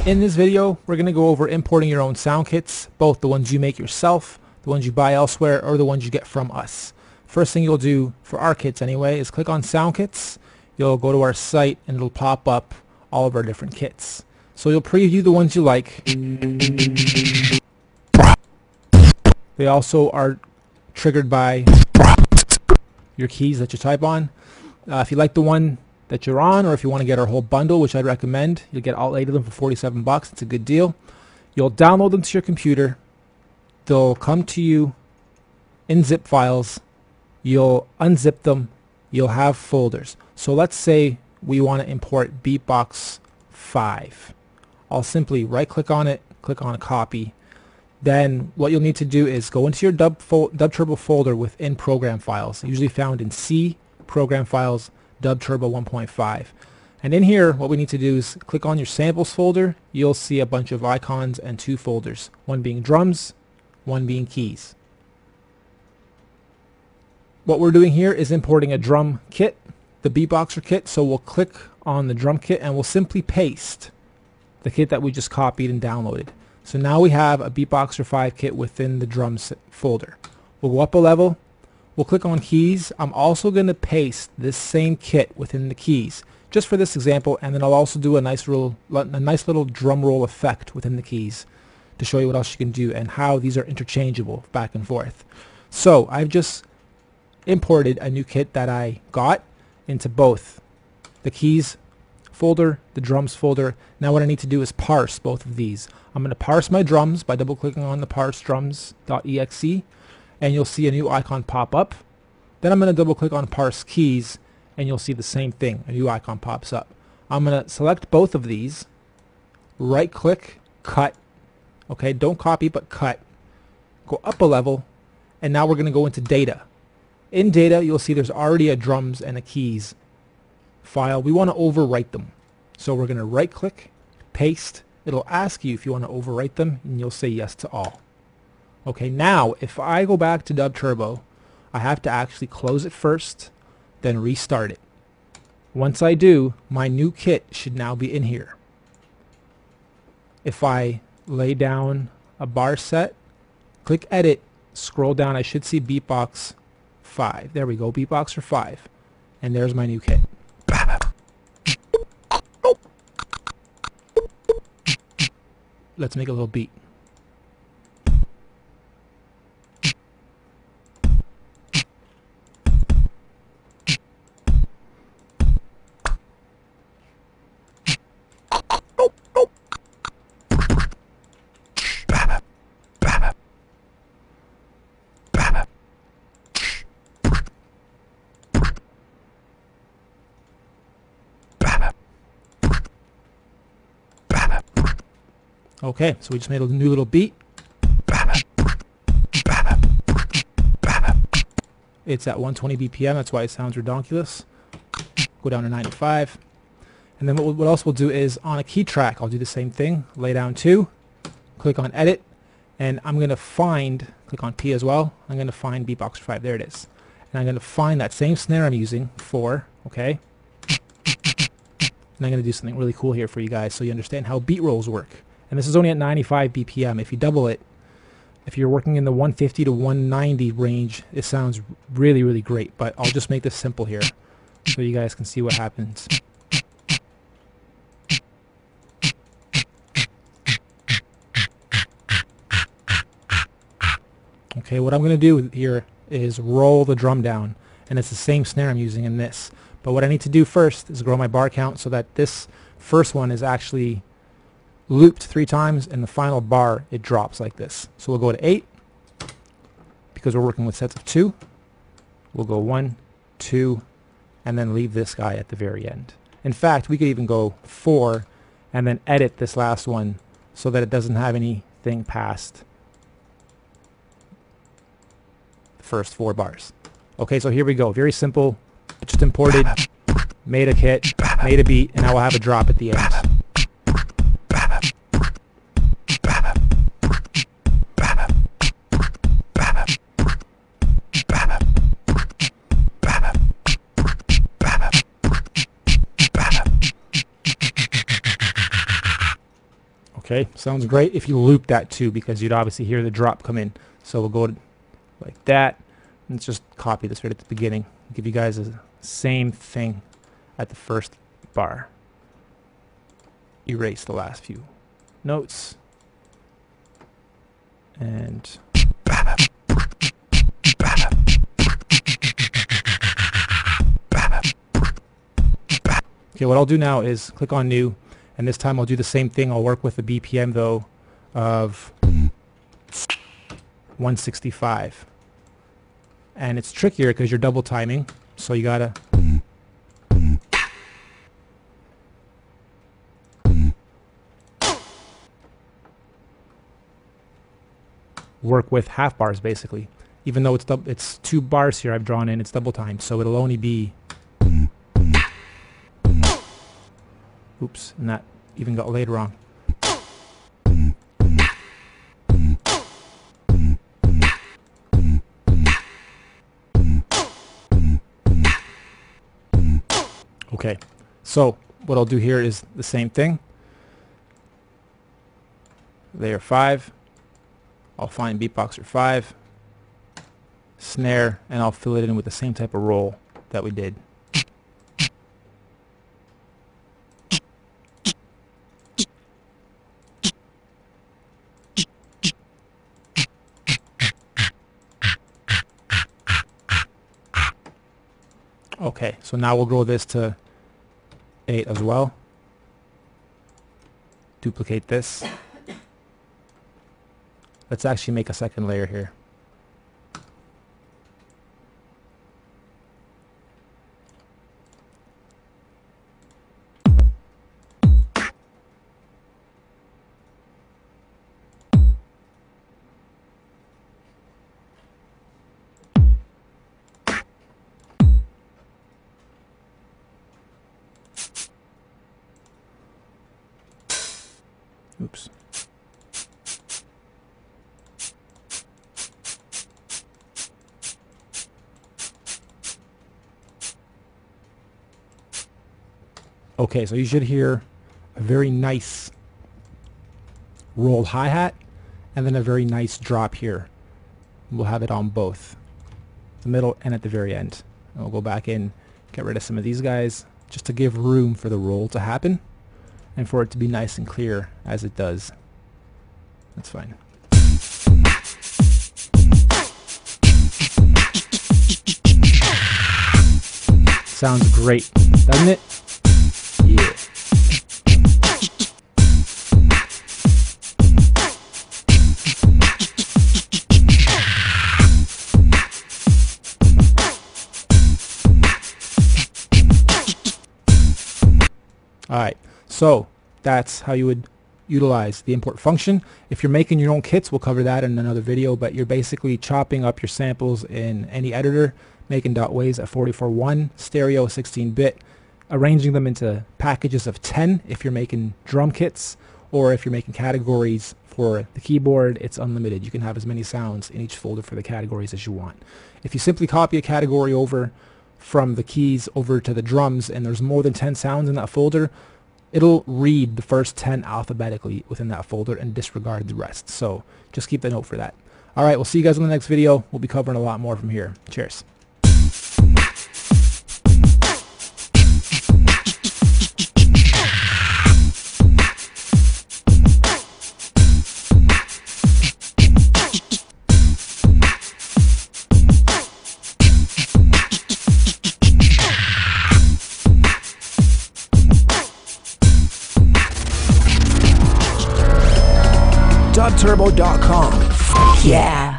In this video, we're going to go over importing your own sound kits, both the ones you make yourself, the ones you buy elsewhere, or the ones you get from us. First thing you'll do, for our kits anyway, is click on Sound Kits. You'll go to our site and it'll pop up all of our different kits. So you'll preview the ones you like. They also are triggered by your keys that you type on. If you like the one that you're on, or if you want to get our whole bundle, which I'd recommend, you'll get all 8 of them for $47. It's a good deal. You'll download them to your computer. They'll come to you in zip files. You'll unzip them. You'll have folders. So let's say we want to import Beatbox 5. I'll simply right click on it, click on copy. Then what you'll need to do is go into your DubTurbo folder within program files, usually found in C, program files, DubTurbo 1.5. And in here, what we need to do is click on your samples folder. You'll see a bunch of icons and 2 folders, one being drums, one being keys. What we're doing here is importing a drum kit, the beatboxer kit. So we'll click on the drum kit and we'll simply paste the kit that we just copied and downloaded. So now we have a Beatboxer 5 kit within the drums folder. We'll go up a level. We'll click on keys. I'm also going to paste this same kit within the keys, just for this example, and then I'll also do a nice little drum roll effect within the keys to show you what else you can do and how these are interchangeable back and forth. So I've just imported a new kit that I got into both the keys folder, the drums folder. Now what I need to do is parse both of these. I'm going to parse my drums by double clicking on the parse drums.exe, and you'll see a new icon pop up. Then I'm going to double click on parse keys and you'll see the same thing, a new icon pops up. I'm going to select both of these, right click, cut. Okay, don't copy but cut. Go up a level, and now we're going to go into data. In data, you'll see there's already a drums and a keys file. We want to overwrite them. So we're going to right click, paste. It'll ask you if you want to overwrite them, and you'll say yes to all. Okay, now if I go back to DubTurbo, I have to actually close it first, then restart it. Once I do, my new kit should now be in here. If I lay down a bar set, click edit, scroll down, I should see Beatbox 5. There we go, Beatboxer 5. And there's my new kit. Let's make a little beat. Okay, so we just made a new little beat. It's at 120 BPM, that's why it sounds redonkulous. Go down to 95. And then what else we'll do is on a key track, I'll do the same thing. Lay down 2, click on edit, and I'm going to find, click on P as well, I'm going to find Beatboxer 5, there it is. And I'm going to find that same snare I'm using, 4, okay? And I'm going to do something really cool here for you guys so you understand how beat rolls work. And this is only at 95 BPM. If you double it, if you're working in the 150 to 190 range, it sounds really, really great. But I'll just make this simple here so you guys can see what happens. Okay, what I'm going to do here is roll the drum down. And it's the same snare I'm using in this. But what I need to do first is grow my bar count so that this first one is actually looped 3 times, and the final bar it drops like this. So we'll go to 8 because we're working with sets of 2. We'll go 1, 2, and then leave this guy at the very end. In fact, we could even go 4 and then edit this last one so that it doesn't have anything past the first 4 bars. Okay, so here we go. Very simple. Just imported, made a kit, made a beat, and now we'll have a drop at the end. Okay, sounds great if you loop that too, because you'd obviously hear the drop come in. So we'll go like that. Let's just copy this right at the beginning. Give you guys the same thing at the first bar. Erase the last few notes. And okay, what I'll do now is click on new, and this time I'll do the same thing. I'll work with a BPM though of 165. And it's trickier because you're double timing, so you gotta work with half bars basically. Even though it's 2 bars here I've drawn in, it's double timed, so it'll only be, oops, and that even got laid wrong. Okay, so what I'll do here is the same thing. Layer 5. I'll find beatboxer 5, snare, and I'll fill it in with the same type of roll that we did. Okay, so now we'll grow this to 8 as well. Duplicate this. Let's actually make a second layer here. Oops. Okay, so you should hear a very nice rolled hi-hat and then a very nice drop here. We'll have it on both the middle and at the very end. And we'll go back in, get rid of some of these guys just to give room for the roll to happen and for it to be nice and clear as it does. That's fine. Sounds great, doesn't it? Yeah. Alright, so that's how you would utilize the import function. If you're making your own kits, we'll cover that in another video, but you're basically chopping up your samples in any editor, making .waves at 44.1, stereo 16-bit, arranging them into packages of 10 if you're making drum kits, or if you're making categories for the keyboard, it's unlimited. You can have as many sounds in each folder for the categories as you want. If you simply copy a category over from the keys over to the drums and there's more than 10 sounds in that folder, it'll read the first 10 alphabetically within that folder and disregard the rest. So just keep a note for that. Alright, we'll see you guys in the next video. We'll be covering a lot more from here. Cheers. DubTurbo.com. Yeah.